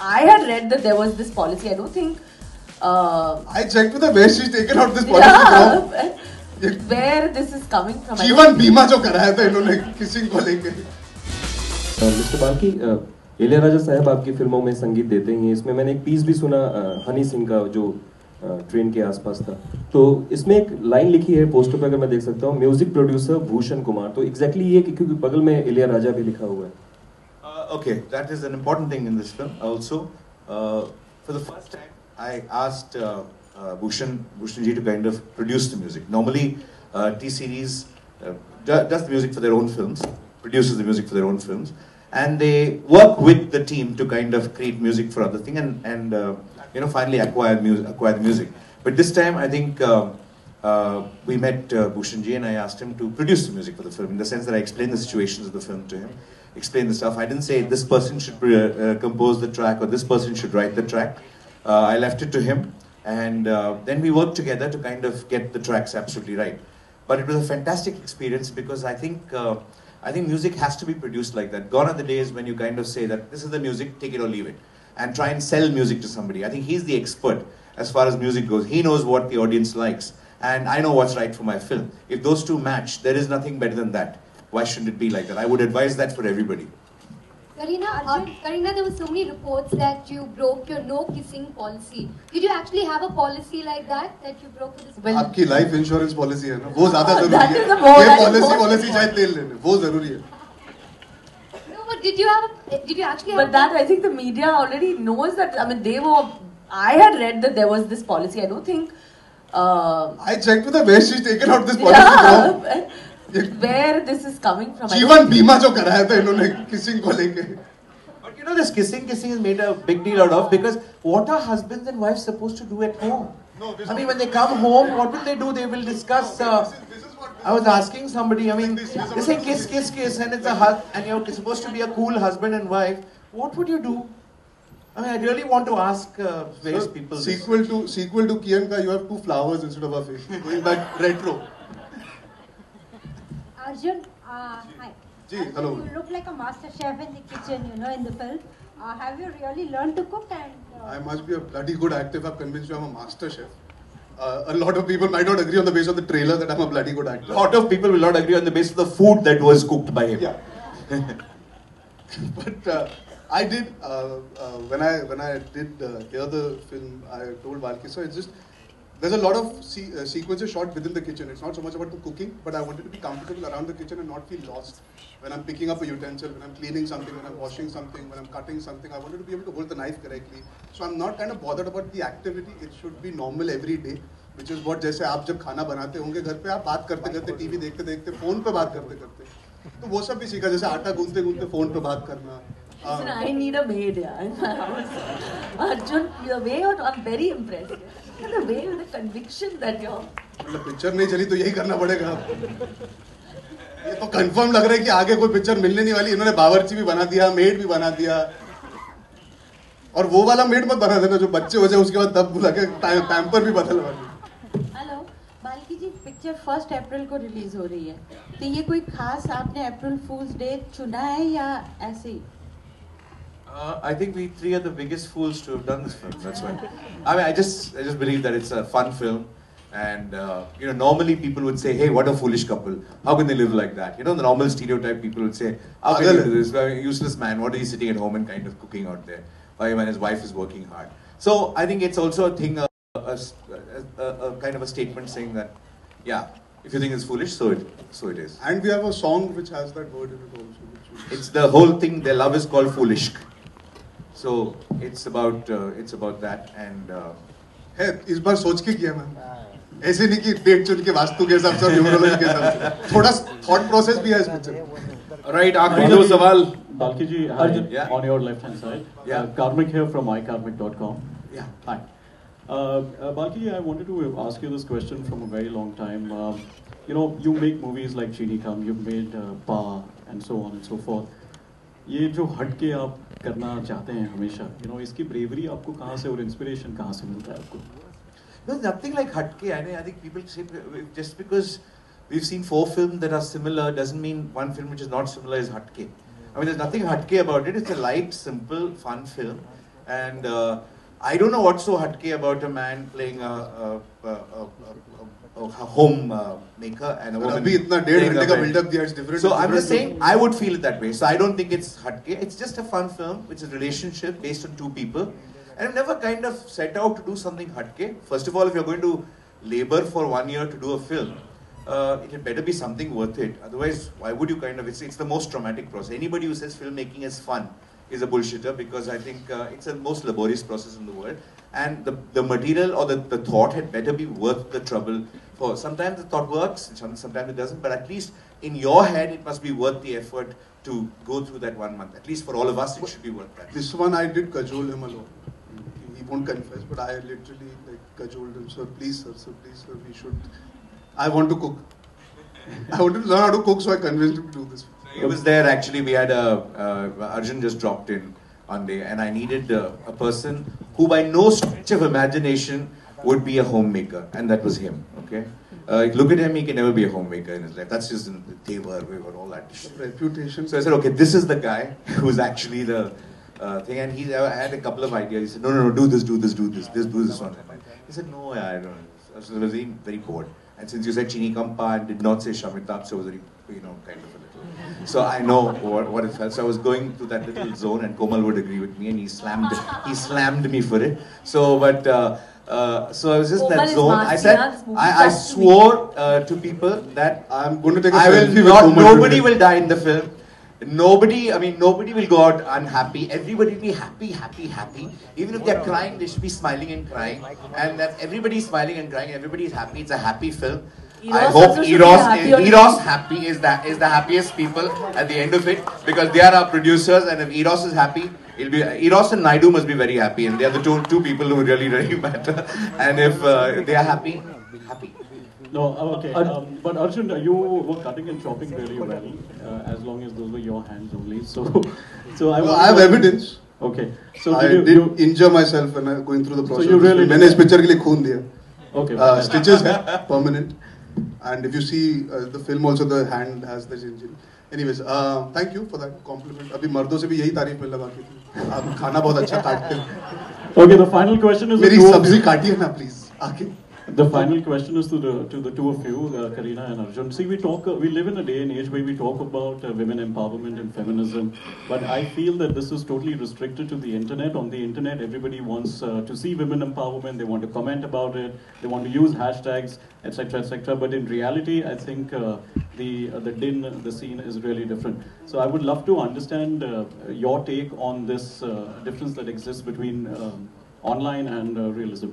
I had read that there was this policy. I don't think. I checked with her where she's taken out this policy from. Where this is coming from. जीवन बीमा जो कराया था इन्होंने kissing को लेके. Mister Balki, Ilaiyaraaja साहब आपकी फिल्मों में संगीत देते ही हैं. इसमें मैंने एक पीस भी सुना हनी सिंह का जो ट्रेन के आसपास था. तो इसमें एक लाइन लिखी है पोस्टर पे, अगर मैं देख सकता हूँ, म्यूजिक प्रोड्यूसर भूषण कुमार. तो एग्जैक्टली ये क्योंकि बगल में इलैयाराजा भी लिखा हुआ है. Okay, that is an important thing in this film also. For the first time, I asked Bhushan ji to kind of produce the music. Normally, T-Series does the music for their own films, produces the music for their own films, and they work with the team to kind of create music for other thing and finally acquire the music. But this time, I think we met Bhushan ji and I asked him to produce the music for the film, in the sense that I explained the situations of the film to him. Explain the stuff. I didn't say this person should compose the track or this person should write the track. I left it to him, and then we worked together to kind of get the tracks absolutely right. But it was a fantastic experience because I think music has to be produced like that. Gone are the days when you kind of say that this is the music, take it or leave it, and try and sell music to somebody. I think he's the expert as far as music goes. He knows what the audience likes, and I know what's right for my film. If those two match, there is nothing better than that. Why shouldn't it be like that? I would advise that for everybody. Kareena, there were so many reports that you broke your no kissing policy. Did you actually have a policy like that you broke with this? आपकी life insurance policy है ना, वो ज्यादा जरूरी है. ये policy चाहे ले लेने, वो जरूरी है. No, but did you actually have? But that I think the media already knows that. I mean, I had read that there was this policy. I don't think. I checked with her where she's taken out this policy from. Where this is coming from. जीवन बीमा जो कराया था इन्होंने kissing को लेके. But you know, this kissing is made a big deal out of, because what are husbands and wives supposed to do at home? No, I mean, when they come home, what will they do? They will discuss. I was asking somebody. I mean, they say kiss, kiss, kiss, and it's a hug, and you're supposed to be a cool husband and wife. What would you do? I mean, I really want to ask various people. Sequel to Kiyanka, you have two flowers instead of a fish. Going back retro. Arjun, hi. Ji, hello. You look like a master chef in the kitchen, in the film. Have you really learned to cook? And I must be a bloody good actor if I've convinced you I'm a master chef. A lot of people might not agree on the basis of the trailer that I'm a bloody good actor. A lot of people will not agree on the basis of the food that was cooked by him. Yeah. But I did, when I did hear the film, I told Balki, so it's just, there's a lot of sequences shot within the kitchen. It's not so much about the cooking, but I wanted to be comfortable around the kitchen and not feel lost. When I'm picking up a utensil, when I'm cleaning something, when I'm washing something, when I'm cutting something, I wanted to be able to hold the knife correctly. So I'm not kind of bothered about the activity. It should be normal every day, which is what, जैसे आप जब खाना बनाते होंगे घर पे, आप बात करते करते, टीवी देखते देखते, फोन पे बात करते करते, तो वो सब भी सीखा. जैसे आटा गूंथते गूंथते फोन पे बात करना. Listen, I need a maid, yeah, in my house. Arjun, the way I'm very impressed. And the way with the conviction that you're. मतलब पिक्चर नहीं चली तो यही करना पड़ेगा. ये तो कंफर्म लग रहा है कि आगे कोई पिक्चर मिलने नहीं वाली. इन्होंने बावर्ची भी बना दिया, मेड भी बना दिया. और वो वाला मेड मत बना देना जो बच्चे हो जाए उसके बाद तब बुला के पैम्पर भी बदल वाली. हेलो, बाल्की जी, पिक्चर 1 अप्रैल को रिलीज हो रही है. तो ये कोई खास आपने अप्रैल फूल्स डे चुना है या ऐसे ही? I think we three are the biggest fools to have done this film. That's why. I mean, I just believe that it's a fun film, and normally people would say, "Hey, what a foolish couple! How can they live like that?" The normal stereotype people would say, "How can you do this? Useless man. What are you sitting at home and kind of cooking out there? Why when his wife is working hard?" So I think it's also a thing, a kind of a statement saying that, yeah, if you think it's foolish, so it is. And we have a song which has that word in it also. It's the whole thing. Their love is called foolish. So it's about that, and है इस बार सोच के किया मैंने. ऐसे नहीं कि date चुन के वास्तु के हिसाब से और न्यूमरोलॉजी के हिसाब से. थोड़ा थॉट प्रोसेस भी है इस पिक्चर. Right, आखिरी 2 सवाल. Balki ji, on your left hand side. Yeah. Karmik here from ikarmik.com. Yeah. Hi. Balki ji, I wanted to ask you this question from a very long time. You make movies like Chini Kam, you've made Pa, and so on and so forth. ये जो हट के आप करना चाहते हैं हमेशा, इसकी ब्रेवरी आपको कहाँ से और इंस्पिरेशन कहाँ से मिलता है आपको? There's nothing like hatke. I think people say just because we've seen 4 films that are similar doesn't mean one film which is not similar is hatke. I mean, there's nothing hatke about it. It's a light, simple, fun film, And I don't know what's so hatke about a man playing a home maker and a woman. अभी इतना 1.5 घंटे का build-up दिया, it's different. So I'm just saying, I would feel it that way. So I don't think it's hatke. It's just a fun film, which is a relationship based on two people. And I've never kind of set out to do something hatke. First of all, if you're going to labor for 1 year to do a film, it had better be something worth it. Otherwise, why would you kind of, it's the most traumatic process. Anybody who says filmmaking is fun is a bullshitter, because I think it's the most laborious process in the world. And the material or the thought had better be worth the trouble. For sometimes the thought works, sometimes it doesn't, but at least in your head it must be worth the effort to go through that 1 month. At least for all of us, it should be worth that. This one I did cajole him a lot. He won't confess, but I literally cajoled him. Sir, please, sir, we should. I want to cook. I want to learn how to cook, so I convinced him to do this. He was there actually. We had Arjun just dropped in one day, and I needed a person who, by no stretch of imagination, would be a homemaker, and that was him. Okay, look at him; he can never be a homemaker in his life. That's just in the Tevar, we were all that reputation. So I said, okay, this is the guy who's actually the thing, and he had a couple of ideas. He said, no, do this one. He said, no, I don't. So I was very, very bored. And since you said Chini Kampa and did not say Shamitab, so I was very, kind of a little. So I know what it felt. So I was going through that little zone, and Komal would agree with me, and he slammed me for it. So, but so I was just in that zone. I said, I swore to people that I'm going to take a selfie with Komal. Nobody will die in the film. Nobody will go out unhappy. Everybody will be happy. Even if they're crying, they should be smiling and crying. And that everybody's smiling and crying, everybody is happy. It's a happy film. I hope Eros happy is the happiest people at the end of it, because they are our producers, and if Eros is happy, it'll be Eros and Naidu must be very happy, and they are the two people who really matter. And if they are happy. No, okay. But Arjun, you were cutting and chopping really well, as long as those were your hands only. So I have evidence. Okay. So I did injure myself when I going through the process. So you really मैंने इस picture के लिए खून दिया. Okay. Stitches है permanent, and if you see the film also, the hand has the injury. Anyways, thank you for that compliment. अभी मर्दों से भी यही तारीफ मिलने बाकी थी. आप खाना बहुत अच्छा काटते हो. Okay, the final question is. मेरी सब्जी काटिए ना please. आके. The final question is to the two of you, Kareena and Arjun. See, we live in a day and age where we talk about women empowerment and feminism, but I feel that this is totally restricted to the internet. On the internet, everybody wants to see women empowerment, they want to comment about it, they want to use hashtags, etc., etc. But in reality, I think the scene is really different. So I would love to understand your take on this difference that exists between online and realism.